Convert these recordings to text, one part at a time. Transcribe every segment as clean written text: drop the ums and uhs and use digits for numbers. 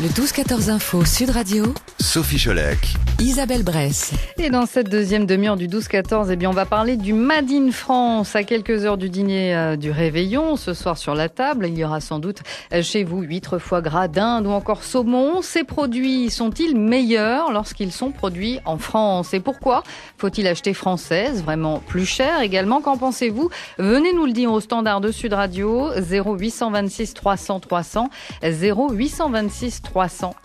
Le 12-14 Info Sud Radio, Sophie Cholec, Isabelle Bresse. Et dans cette deuxième demi-heure du 12-14, on va parler du Made in France. À quelques heures du dîner du réveillon, ce soir sur la table, il y aura sans doute chez vous huîtres, foie gras, dinde ou encore saumon. Ces produits sont-ils meilleurs lorsqu'ils sont produits en France? Et pourquoi faut-il acheter française, vraiment plus cher également? Qu'en pensez-vous? Venez nous le dire au standard de Sud Radio, 0826 300 300, 0826 300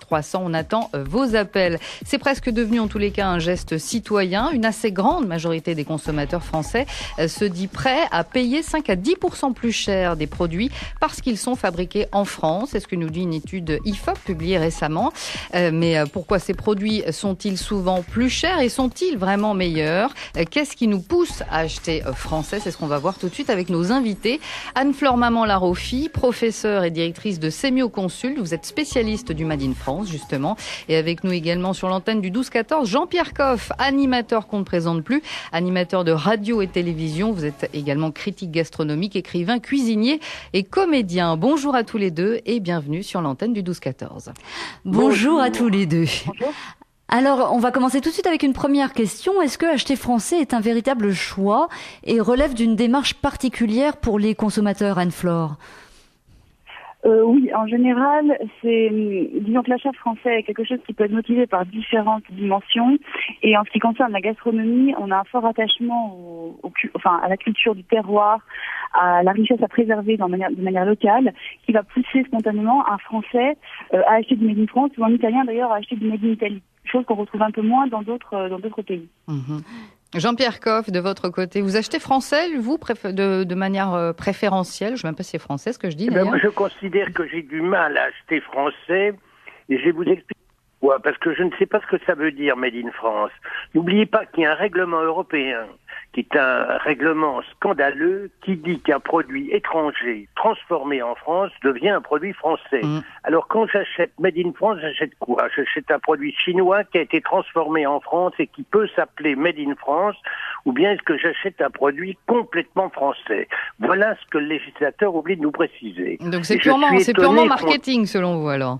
300. On attend vos appels. C'est presque devenu en tous les cas un geste citoyen. Une assez grande majorité des consommateurs français se dit prêt à payer 5 à 10% plus cher des produits parce qu'ils sont fabriqués en France. C'est ce que nous dit une étude IFOP publiée récemment. Mais pourquoi ces produits sont-ils souvent plus chers et sont-ils vraiment meilleurs? Qu'est-ce qui nous pousse à acheter français? C'est ce qu'on va voir tout de suite avec nos invités. Anne-Flore Maman-Laroffi, professeure et directrice de Semio Consult. Vous êtes spécialiste du Made in France, justement. Et avec nous également sur l'antenne du 12-14, Jean-Pierre Coff, animateur qu'on ne présente plus, animateur de radio et télévision. Vous êtes également critique gastronomique, écrivain, cuisinier et comédien. Bonjour à tous les deux et bienvenue sur l'antenne du 12-14. Bonjour à tous les deux. Bonjour. Alors, on va commencer tout de suite avec une première question. Est-ce que acheter français est un véritable choix et relève d'une démarche particulière pour les consommateurs, Anne-Flore? Oui, en général, disons que l'achat français est quelque chose qui peut être motivé par différentes dimensions. Et en ce qui concerne la gastronomie, on a un fort attachement à la culture du terroir, à la richesse à préserver de manière locale, qui va pousser spontanément un Français à acheter du Made in France ou un Italien d'ailleurs à acheter du Made in Italy. Chose qu'on retrouve un peu moins dans d'autres pays. Mmh. Jean-Pierre Coff, de votre côté, vous achetez français, vous, de manière préférentielle? Je ne sais même pas si c'est français ce que je dis d'ailleurs. Moi, je considère que j'ai du mal à acheter français et je vais vous expliquer pourquoi. Parce que je ne sais pas ce que ça veut dire Made in France. N'oubliez pas qu'il y a un règlement européen qui est un règlement scandaleux qui dit qu'un produit étranger transformé en France devient un produit français. Alors quand j'achète Made in France, j'achète quoi? J'achète un produit chinois qui a été transformé en France et qui peut s'appeler Made in France, ou bien est-ce que j'achète un produit complètement français? Voilà ce que le législateur oublie de nous préciser. Donc c'est purement marketing selon vous alors?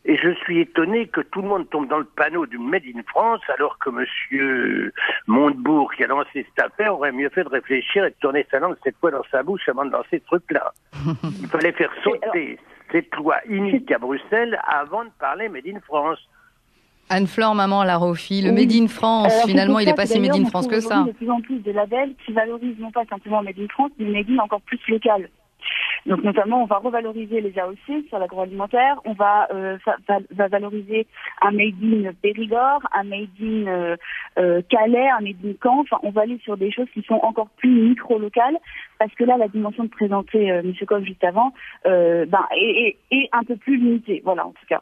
Et je suis étonné que tout le monde tombe dans le panneau du Made in France, alors que monsieur Montebourg, qui a lancé cette affaire, aurait mieux fait de réfléchir et de tourner sa langue cette fois dans sa bouche avant de lancer ce truc-là. Il fallait faire sauter cette loi inique à Bruxelles avant de parler Made in France. Anne-Flore Maman-Laroffi, le Made in France, finalement, il n'est pas si Made in France que ça. De plus en plus de labels qui valorisent non pas simplement Made in France, mais Made in encore plus local. Donc notamment, on va revaloriser les AOC sur l'agroalimentaire, on va valoriser un Made in Périgord, un Made in Calais, un Made in Caen. Enfin, on va aller sur des choses qui sont encore plus micro-locales, parce que là, la dimension de présenter M. Coff juste avant est un peu plus limitée. Voilà, en tout cas.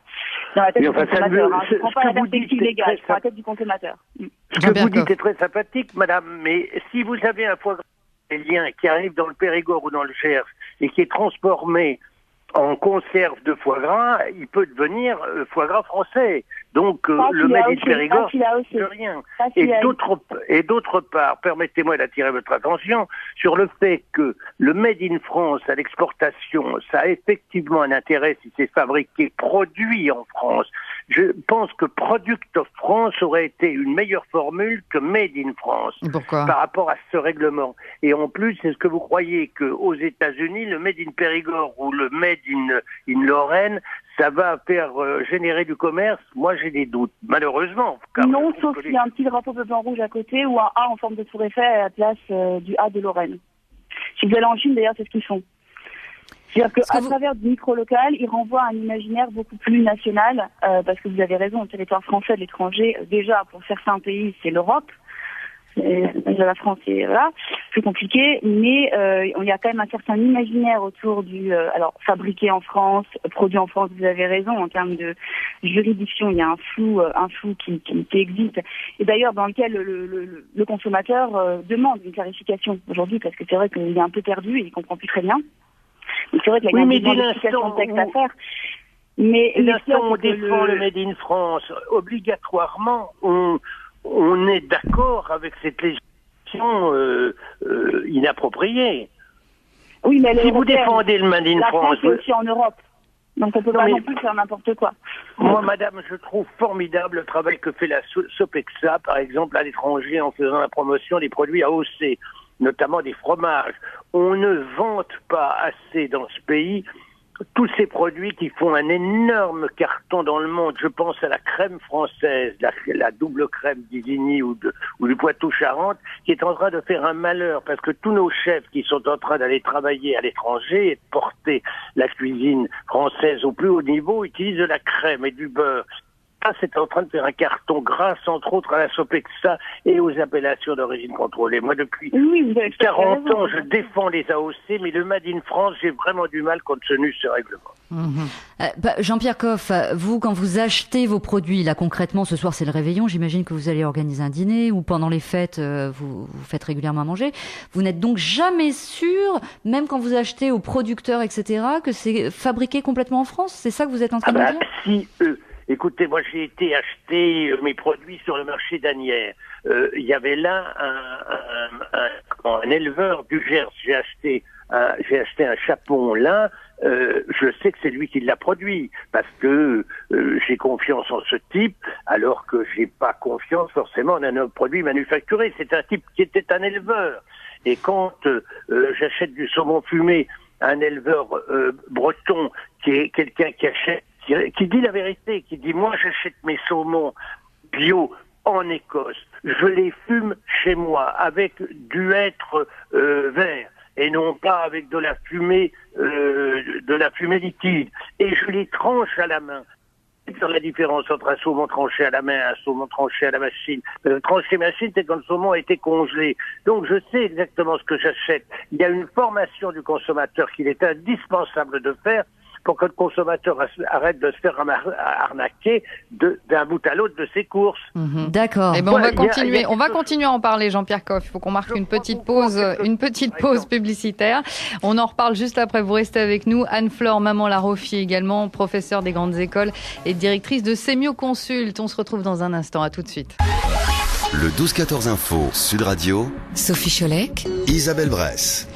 Dans la tête du consommateur. Je ne prends pas la perspective légale, je prends la tête du consommateur. Ce que vous dites est très sympathique, madame, mais si vous avez un foie gras qui arrive dans le Périgord ou dans le Gers et qui est transformé en conserve de foie gras, il peut devenir foie gras français. Donc le Made in Périgord, c'est rien. Et d'autre part, permettez-moi d'attirer votre attention sur le fait que le Made in France à l'exportation, ça a effectivement un intérêt si c'est fabriqué, produit en France. Je pense que Product of France aurait été une meilleure formule que Made in France. Pourquoi? Par rapport à ce règlement. Et en plus, est-ce que vous croyez qu'aux États-Unis, le Made in Périgord ou le Made in Lorraine, ça va faire générer du commerce? Moi, j'ai des doutes, malheureusement. Non, sauf qu'il y a un petit drapeau bleu blanc rouge à côté ou un A en forme de tour Eiffel à la place du A de Lorraine. Si vous allez en Chine, d'ailleurs, c'est ce qu'ils font. C'est-à-dire qu'à travers du micro-local, ils renvoient un imaginaire beaucoup plus national, parce que vous avez raison, le territoire français de l'étranger, déjà, pour certains pays, c'est l'Europe. La France est plus compliqué, mais il y a quand même un certain imaginaire autour du fabriqué en France, produit en France. Vous avez raison en termes de juridiction, il y a un flou qui existe, et d'ailleurs dans lequel le consommateur demande une clarification aujourd'hui, parce que c'est vrai qu'il est un peu perdu et il comprend plus très bien. Donc c'est vrai qu'il y a une clarification de texte à faire. Mais l'instant où on défend le Made in France, obligatoirement on est d'accord avec cette législation inappropriée. Oui, mais si vous défendez le Made in France, c'est aussi en Europe. Donc on peut pas non plus faire n'importe quoi. Moi, madame, je trouve formidable le travail que fait la Sopexa, par exemple, à l'étranger, en faisant la promotion des produits AOC, notamment des fromages. On ne vante pas assez dans ce pays tous ces produits qui font un énorme carton dans le monde. Je pense à la crème française, la double crème d'Isigny ou du Poitou-Charentes, qui est en train de faire un malheur, parce que tous nos chefs qui sont en train d'aller travailler à l'étranger et de porter la cuisine française au plus haut niveau utilisent de la crème et du beurre. Ça, c'est en train de faire un carton grâce, entre autres, à la Sopexa et aux appellations d'origine contrôlée. Moi, depuis 40 ans, je défends les AOC, mais le Made in France, j'ai vraiment du mal compte tenu de ce règlement. Jean-Pierre Coff, vous, quand vous achetez vos produits, là, concrètement, ce soir, c'est le réveillon, j'imagine que vous allez organiser un dîner, ou pendant les fêtes, vous faites régulièrement à manger. Vous n'êtes donc jamais sûr, même quand vous achetez aux producteurs, etc., que c'est fabriqué complètement en France? C'est ça que vous êtes en train de dire? Si, écoutez, moi j'ai été acheter mes produits sur le marché d'Asnières. Il y avait là un éleveur du Gers. J'ai acheté un chapon là. Je sais que c'est lui qui l'a produit parce que j'ai confiance en ce type, alors que j'ai pas confiance forcément en un produit manufacturé. C'est un type qui était un éleveur. Et quand j'achète du saumon fumé à un éleveur breton qui est quelqu'un qui dit la vérité, qui dit moi j'achète mes saumons bio en Écosse, je les fume chez moi avec du hêtre vert et non pas avec de la fumée liquide, et je les tranche à la main. C'est la différence entre un saumon tranché à la main et un saumon tranché à la machine. Tranché machine, c'est quand le saumon a été congelé. Donc je sais exactement ce que j'achète. Il y a une formation du consommateur qu'il est indispensable de faire pour que le consommateur arrête de se faire arnaquer d'un bout à l'autre de ses courses. D'accord. Eh ben, on va continuer à en parler, Jean-Pierre Coff. Il faut qu'on marque une petite pause publicitaire. On en reparle juste après. Vous restez avec nous. Anne-Flore Maman-Laroffi également, professeure des grandes écoles et directrice de Semio Consult. On se retrouve dans un instant. À tout de suite. Le 12-14 Info, Sud Radio. Sophie Cholec. Isabelle Bresse.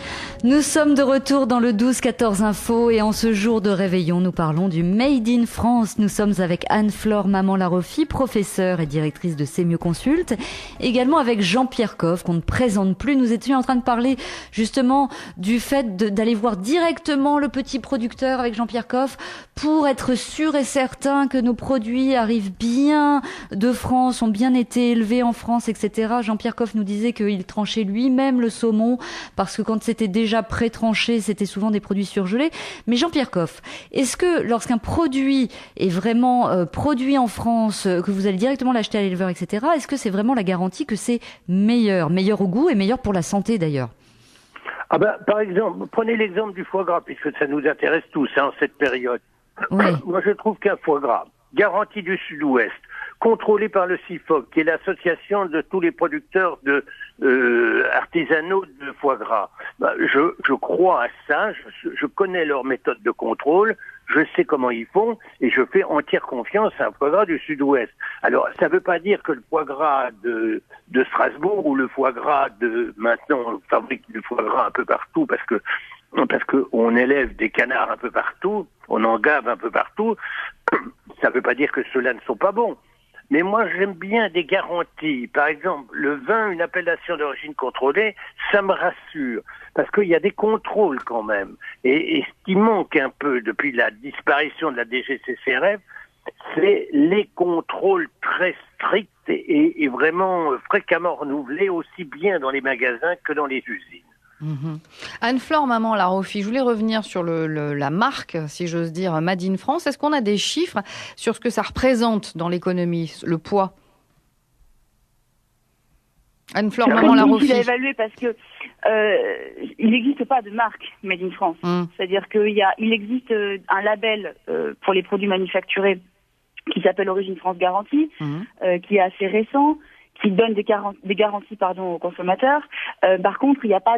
Nous sommes de retour dans le 12-14 Info et en ce jour de réveillon, nous parlons du Made in France. Nous sommes avec Anne-Flore Maman-Laroffi, professeure et directrice de Semio Consult. Également avec Jean-Pierre Coff, qu'on ne présente plus. Nous étions en train de parler justement du fait d'aller voir directement le petit producteur avec Jean-Pierre Coff pour être sûr et certain que nos produits arrivent bien de France, ont bien été élevés en France, etc. Jean-Pierre Coff nous disait qu'il tranchait lui-même le saumon parce que quand c'était déjà pré-tranché, c'était souvent des produits surgelés. Mais Jean-Pierre Coff, est-ce que lorsqu'un produit est vraiment produit en France, que vous allez directement l'acheter à l'éleveur, etc., est-ce que c'est vraiment la garantie que c'est meilleur au goût et meilleur pour la santé d'ailleurs? Par exemple, prenez l'exemple du foie gras, puisque ça nous intéresse tous en cette période. Oui. Moi, je trouve qu'un foie gras, garantie du Sud-Ouest, contrôlé par le CIFOC, qui est l'association de tous les producteurs artisanaux de foie gras. Je crois à ça, je connais leur méthode de contrôle, je sais comment ils font, et je fais entière confiance à un foie gras du Sud-Ouest. Alors, ça ne veut pas dire que le foie gras de Strasbourg ou le foie gras maintenant, on fabrique du foie gras un peu partout parce que on élève des canards un peu partout, on en gave un peu partout, ça ne veut pas dire que ceux-là ne sont pas bons. Mais moi, j'aime bien des garanties. Par exemple, le vin, une appellation d'origine contrôlée, ça me rassure. Parce qu'il y a des contrôles quand même. Et ce qui manque un peu depuis la disparition de la DGCCRF, c'est les contrôles très stricts et vraiment fréquemment renouvelés, aussi bien dans les magasins que dans les usines. Anne-Flore Maman-Laroffi, je voulais revenir sur la marque, si j'ose dire, Made in France. Est-ce qu'on a des chiffres sur ce que ça représente dans l'économie, le poids? Anne-Flore Maman-Laroffi. Il a évalué parce que il n'existe pas de marque Made in France. C'est-à-dire qu'il existe un label pour les produits manufacturés qui s'appelle Origine France Garantie, qui est assez récent, qui donne des garanties aux consommateurs. Par contre, il n'y a pas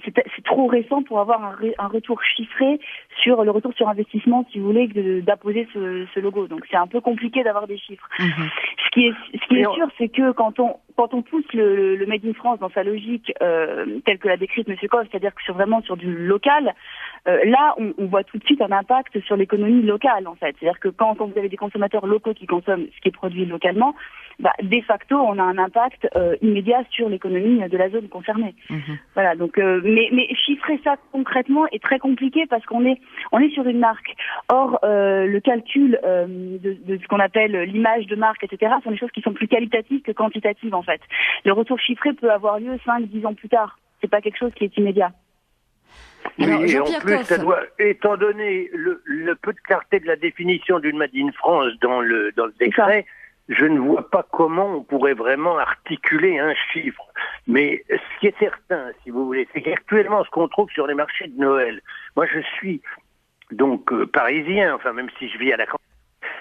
c'est trop récent pour avoir un retour chiffré sur le retour sur investissement, si vous voulez, d'apposer ce logo. Donc c'est un peu compliqué d'avoir des chiffres. Ce qui est sûr, c'est que quand quand on pousse le Made in France dans sa logique telle que l'a décrite M. Coff, c'est-à-dire que vraiment sur du local, là, on voit tout de suite un impact sur l'économie locale, en fait. C'est-à-dire que quand vous avez des consommateurs locaux qui consomment ce qui est produit localement, de facto, on a un impact immédiat sur l'économie de la zone concernée. Voilà. Donc, mais chiffrer ça concrètement est très compliqué parce qu'on est sur une marque. Or, le calcul de ce qu'on appelle l'image de marque, etc., sont des choses qui sont plus qualitatives que quantitatives, en fait. Le retour chiffré peut avoir lieu 5-10 ans plus tard. C'est pas quelque chose qui est immédiat. Alors, oui, et en plus, ça doit, étant donné le peu de clarté de la définition d'une Made in France dans le décret, je ne vois pas comment on pourrait vraiment articuler un chiffre. Mais ce qui est certain, si vous voulez, c'est qu'actuellement, ce qu'on trouve sur les marchés de Noël, moi je suis donc parisien, enfin même si je vis à la campagne,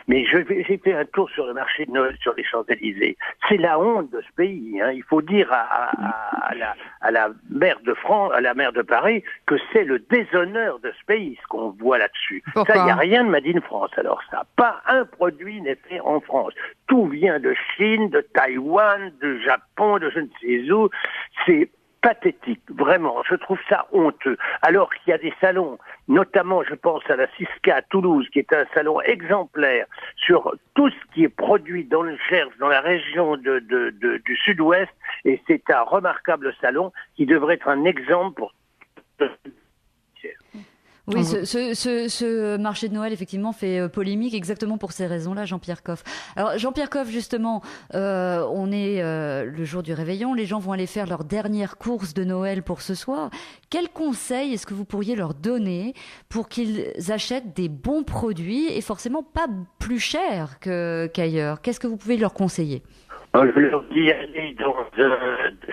mais j'ai fait un tour sur le marché de Noël sur les Champs-Élysées. C'est la honte de ce pays. Hein. Il faut dire à la maire de France, à la maire de Paris, que c'est le déshonneur de ce pays, ce qu'on voit là-dessus. Pourquoi ? Ça, il n'y a rien de Made in France. Alors ça, pas un produit n'est fait en France. Tout vient de Chine, de Taïwan, de Japon, de je ne sais où. C'est pathétique, vraiment, je trouve ça honteux. Alors qu'il y a des salons, notamment je pense à la Cisca à Toulouse, qui est un salon exemplaire sur tout ce qui est produit dans le Gers, dans la région du sud-ouest, et c'est un remarquable salon qui devrait être un exemple pour... Oui, ce marché de Noël, effectivement, fait polémique exactement pour ces raisons-là, Jean-Pierre Coff. Alors, Jean-Pierre Coff, justement, on est le jour du réveillon, les gens vont aller faire leur dernière course de Noël pour ce soir. Quels conseils est-ce que vous pourriez leur donner pour qu'ils achètent des bons produits et forcément pas plus chers qu'ailleurs ? Qu'est-ce que vous pouvez leur conseiller ? Je leur dis aller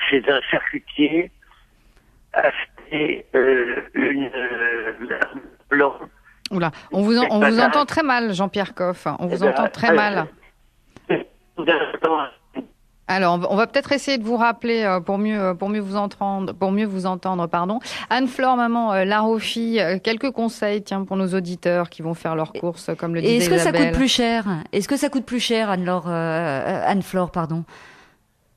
chez un charcutier, acheter une blanc. Oula, on vous entend très mal, Jean-Pierre Coff. On vous entend très mal. Alors, on va peut-être essayer de vous rappeler pour mieux vous entendre, pardon. Anne-Flore, maman Laroffi, quelques conseils, tiens, pour nos auditeurs qui vont faire leurs courses, comme le disait Isabelle. Est-ce que ça coûte plus cher ? Est-ce que ça coûte plus cher, Anne-Flore, pardon ?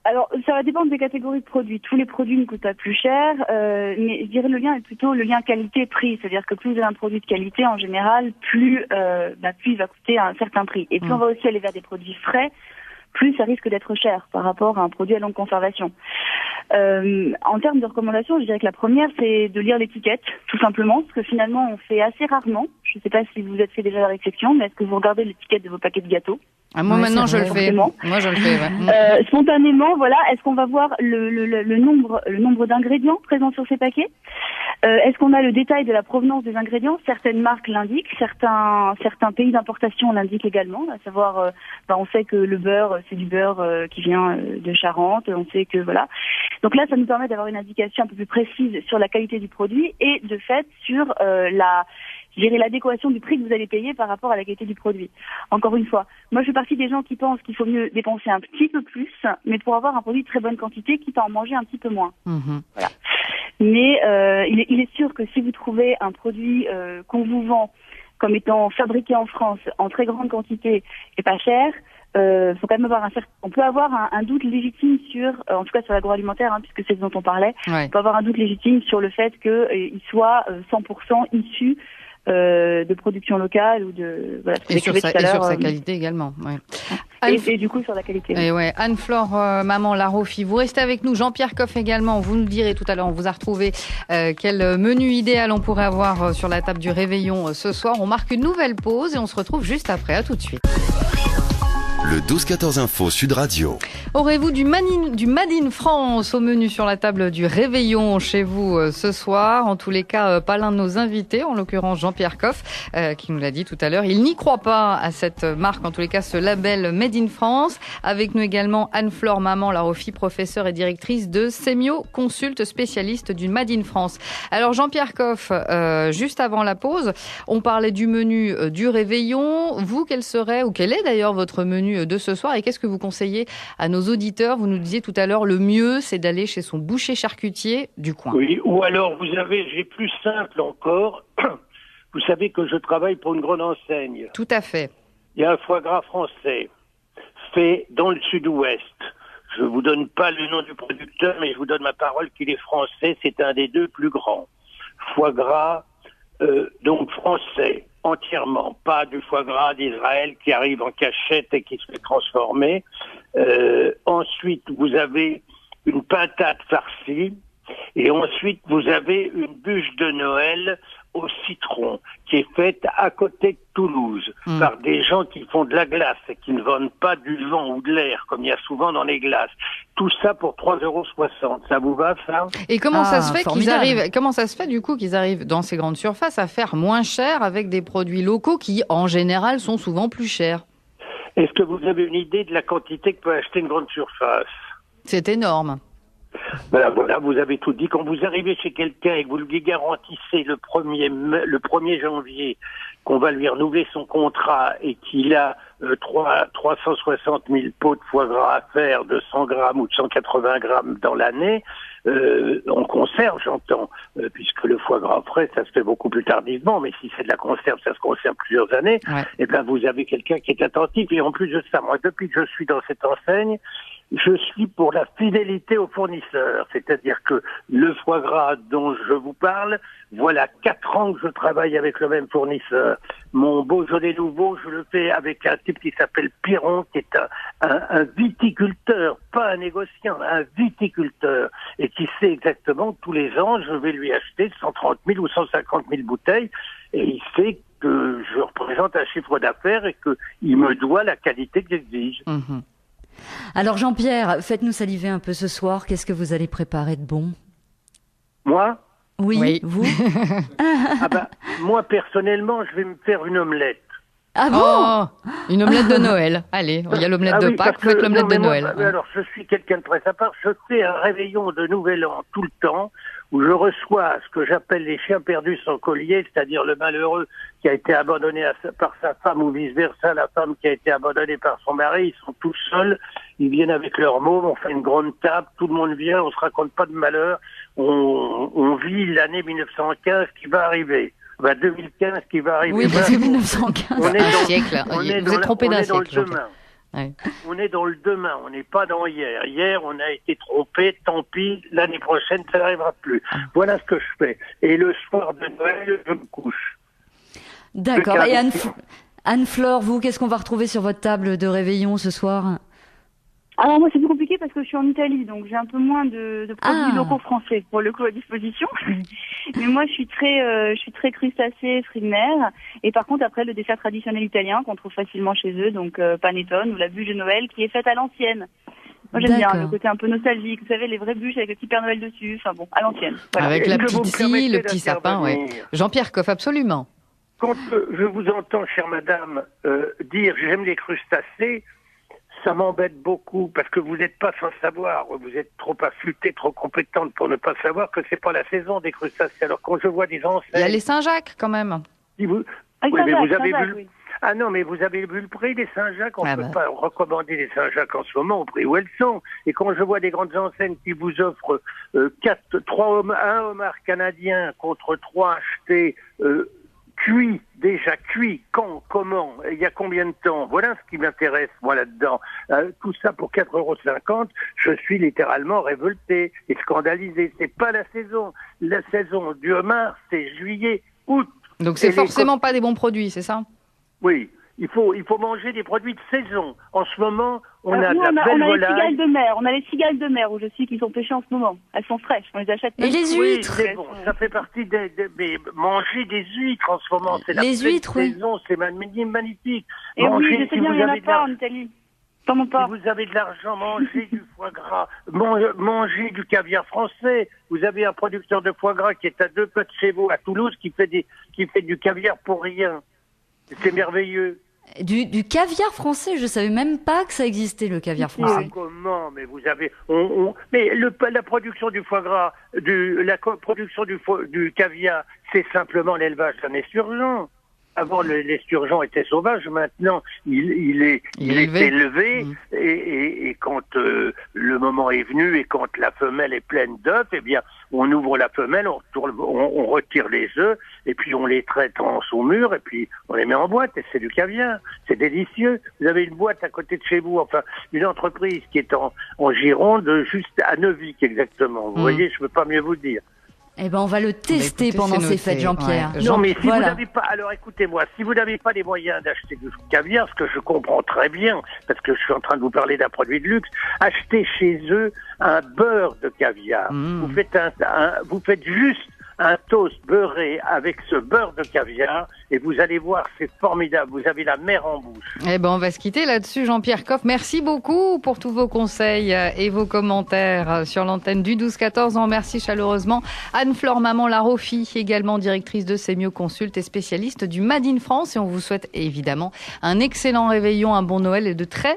Alors, ça va dépendre des catégories de produits. Tous les produits ne coûtent pas plus cher, mais je dirais le lien est plutôt le lien qualité-prix. C'est-à-dire que plus vous avez un produit de qualité, en général, plus il va coûter un certain prix. Et plus on va aussi aller vers des produits frais, plus ça risque d'être cher par rapport à un produit à longue conservation. En termes de recommandations, je dirais que la première, c'est de lire l'étiquette, tout simplement, parce que finalement, on fait assez rarement. Je ne sais pas si vous êtes fait déjà la réflexion, mais est-ce que vous regardez l'étiquette de vos paquets de gâteaux ? Moi, maintenant, je le fais. Moi, je le fais, ouais. Spontanément, voilà. Est-ce qu'on va voir le nombre d'ingrédients présents sur ces paquets ? Est-ce qu'on a le détail de la provenance des ingrédients ? Certaines marques l'indiquent, certains pays d'importation l'indiquent également. À savoir, on sait que le beurre, c'est du beurre qui vient de Charente. On sait que voilà. Donc là, ça nous permet d'avoir une indication un peu plus précise sur la qualité du produit et de fait sur l'adéquation du prix que vous allez payer par rapport à la qualité du produit. Encore une fois, moi je fais partie des gens qui pensent qu'il faut mieux dépenser un petit peu plus, mais pour avoir un produit de très bonne quantité, quitte à en manger un petit peu moins. Voilà. Mais il est sûr que si vous trouvez un produit qu'on vous vend comme étant fabriqué en France en très grande quantité et pas cher, faut quand même avoir on peut avoir un doute légitime sur, en tout cas sur l'agroalimentaire, puisque c'est ce dont on parlait, on peut avoir un doute légitime sur le fait qu'il soit 100% issu de production locale ou de et sur sa qualité également. Ouais. Et du coup sur la qualité. Et ouais. Anne-Flore, maman Laroffi, vous restez avec nous. Jean-Pierre Coff également. Vous nous direz tout à l'heure. On vous a retrouvé quel menu idéal on pourrait avoir sur la table du réveillon ce soir. On marque une nouvelle pause et on se retrouve juste après. À tout de suite. Le 12-14 Info Sud Radio. Aurez-vous du Made in France au menu sur la table du réveillon chez vous ce soir ? En tous les cas, pas l'un de nos invités, en l'occurrence Jean-Pierre Coff, qui nous l'a dit tout à l'heure. Il n'y croit pas à cette marque, en tous les cas ce label Made in France. Avec nous également Anne-Flore, maman Laroffi, professeure et directrice de Semio Consult, spécialiste du Made in France. Alors Jean-Pierre Coff, juste avant la pause, on parlait du menu du réveillon. Vous, quel est d'ailleurs votre menu de ce soir et qu'est-ce que vous conseillez à nos auditeurs ? Vous nous disiez tout à l'heure, le mieux, c'est d'aller chez son boucher charcutier du coin. Oui, ou alors j'ai plus simple encore. Vous savez que je travaille pour une grande enseigne. Tout à fait. Il y a un foie gras français fait dans le sud-ouest. je vous donne pas le nom du producteur, mais je vous donne ma parole qu'il est français, c'est un des deux plus grands. Foie gras, donc français, entièrement, pas du foie gras d'Israël qui arrive en cachette et qui se fait transformer. Ensuite, vous avez une pintade farcie, et ensuite, vous avez une bûche de Noël au citron qui est faite à côté de Toulouse par des gens qui font de la glace et qui ne vendent pas du vent ou de l'air comme il y a souvent dans les glaces. Tout ça pour 3,60 €. Ça vous va, ça? Et comment ça se fait formidable. comment ça se fait du coup qu'ils arrivent dans ces grandes surfaces à faire moins cher avec des produits locaux qui en général sont souvent plus chers? Est-ce que vous avez une idée de la quantité que peut acheter une grande surface? C'est énorme. Ben voilà, vous avez tout dit. Quand vous arrivez chez quelqu'un et que vous lui garantissez le 1er janvier qu'on va lui renouveler son contrat et qu'il a 360 000 pots de foie gras à faire de 100 grammes ou de 180 grammes dans l'année, on conserve, j'entends, puisque le foie gras frais, ça se fait beaucoup plus tardivement, mais si c'est de la conserve, ça se conserve plusieurs années, et ben vous avez quelqu'un qui est attentif. Et en plus de ça, moi, depuis que je suis dans cette enseigne, je suis pour la fidélité aux fournisseurs, c'est-à-dire que le foie gras dont je vous parle, voilà 4 ans que je travaille avec le même fournisseur. Mon Beaujolais nouveau, je le fais avec un type qui s'appelle Piron, qui est un viticulteur, pas un négociant, un viticulteur, et qui sait exactement tous les ans, je vais lui acheter 130 000 ou 150 000 bouteilles, et il sait que je représente un chiffre d'affaires et qu'il me doit la qualité que j'exige. Mmh. Alors Jean-Pierre, faites-nous saliver un peu ce soir. Qu'est-ce que vous allez préparer de bon? Moi? Oui. Vous? Ah ben, moi, personnellement, je vais me faire une omelette. Ah bon? Une omelette de Noël. Allez, il y a l'omelette de Pâques, faites l'omelette de Noël. Alors, je suis quelqu'un de très sympa. Je fais un réveillon de Nouvel An tout le temps, où je reçois ce que j'appelle les chiens perdus sans collier, c'est-à-dire le malheureux qui a été abandonné par sa femme ou vice-versa, la femme qui a été abandonnée par son mari. Ils sont tous seuls, ils viennent avec leurs mômes, on fait une grande table, tout le monde vient, on se raconte pas de malheur, on vit l'année 1915 qui va arriver. 2015 qui va arriver. Oui, parce que 1915. Un siècle. Vous êtes trompé d'un siècle. Ouais. On est dans le demain, on n'est pas dans hier. Hier, on a été trompé, tant pis, l'année prochaine, ça n'arrivera plus. Voilà ce que je fais. Et le soir de Noël, je me couche. D'accord. Et Anne-Flore, vous, qu'est-ce qu'on va retrouver sur votre table de réveillon ce soir? Alors moi c'est plus compliqué parce que je suis en Italie, donc j'ai un peu moins de produits locaux français pour le coup à disposition. Mais moi je suis très crustacés, fruits de mer. Et par contre après le dessert traditionnel italien qu'on trouve facilement chez eux, donc panettone ou la bûche de Noël qui est faite à l'ancienne. Moi j'aime bien le côté un peu nostalgique, vous savez les vraies bûches avec le petit Père Noël dessus, enfin bon, à l'ancienne. Voilà. Avec la petite scie, le petit sapin, ouais. Jean-Pierre Coff, absolument. Quand je vous entends, chère madame, dire j'aime les crustacés, ça m'embête beaucoup parce que vous n'êtes pas sans savoir, vous êtes trop affûtée, trop compétente pour ne pas savoir que c'est pas la saison des crustacés. Alors quand je vois des enseignes... Il y a les Saint-Jacques quand même. Oui, mais vous avez vu... Oui. Ah non, mais vous avez vu le prix des Saint-Jacques. On ne peut pas recommander les Saint-Jacques en ce moment au prix où elles sont. Et quand je vois des grandes enseignes qui vous offrent un homard canadien contre 3 achetés déjà cuit, quand, comment, il y a combien de temps, voilà ce qui m'intéresse moi là-dedans. Tout ça pour 4,50 €, je suis littéralement révolté et scandalisé. C'est pas la saison. La saison du homard, c'est juillet, août. Donc c'est forcément pas des bons produits, c'est ça? Oui. Il faut manger des produits de saison. En ce moment, on a de la belle volaille. On a les cigales de mer. On a les cigales de mer où je sais qu'ils sont pêchés en ce moment. Elles sont fraîches. On les achète. Et les huîtres. Oui, c'est bon. Ça fait partie mais manger des huîtres en ce moment, c'est la saison. C'est magnifique. Et oui, je sais bien, il n'y en a pas en Italie. Si vous avez de l'argent, mangez du foie gras, mangez du caviar français. Vous avez un producteur de foie gras qui est à 2 pas de chez vous, à Toulouse, qui fait du caviar pour rien. C'est merveilleux. Du caviar français, je savais même pas que ça existait le caviar français. Comment? Mais vous avez, la production du foie gras, production du caviar, c'est simplement l'élevage d'un esturgeon. Avant, l'esturgeon était sauvage. Maintenant, il est élevé. Et quand le moment est venu et quand la femelle est pleine d'œufs, eh bien, on ouvre la femelle, on retire les œufs et puis on les traite en saumure et puis on les met en boîte et c'est du caviar. C'est délicieux. Vous avez une boîte à côté de chez vous, enfin, une entreprise qui est en Gironde, juste à Neuvic exactement. Vous voyez, je peux pas mieux vous dire. Eh ben, on va le tester pendant ces fêtes, Jean-Pierre. Ouais. Non, mais si vous n'avez pas, alors écoutez-moi, si vous n'avez pas les moyens d'acheter du caviar, ce que je comprends très bien, parce que je suis en train de vous parler d'un produit de luxe, achetez chez eux un beurre de caviar. Vous faites juste un toast beurré avec ce beurre de caviar et vous allez voir, c'est formidable. Vous avez la mer en bouche. Eh ben, on va se quitter là-dessus, Jean-Pierre Coff. Merci beaucoup pour tous vos conseils et vos commentaires sur l'antenne du 12-14. On remercie chaleureusement Anne-Flore Maman-Laroffi, également directrice de Semio Consult et spécialiste du Made in France. Et on vous souhaite évidemment un excellent réveillon, un bon Noël et de très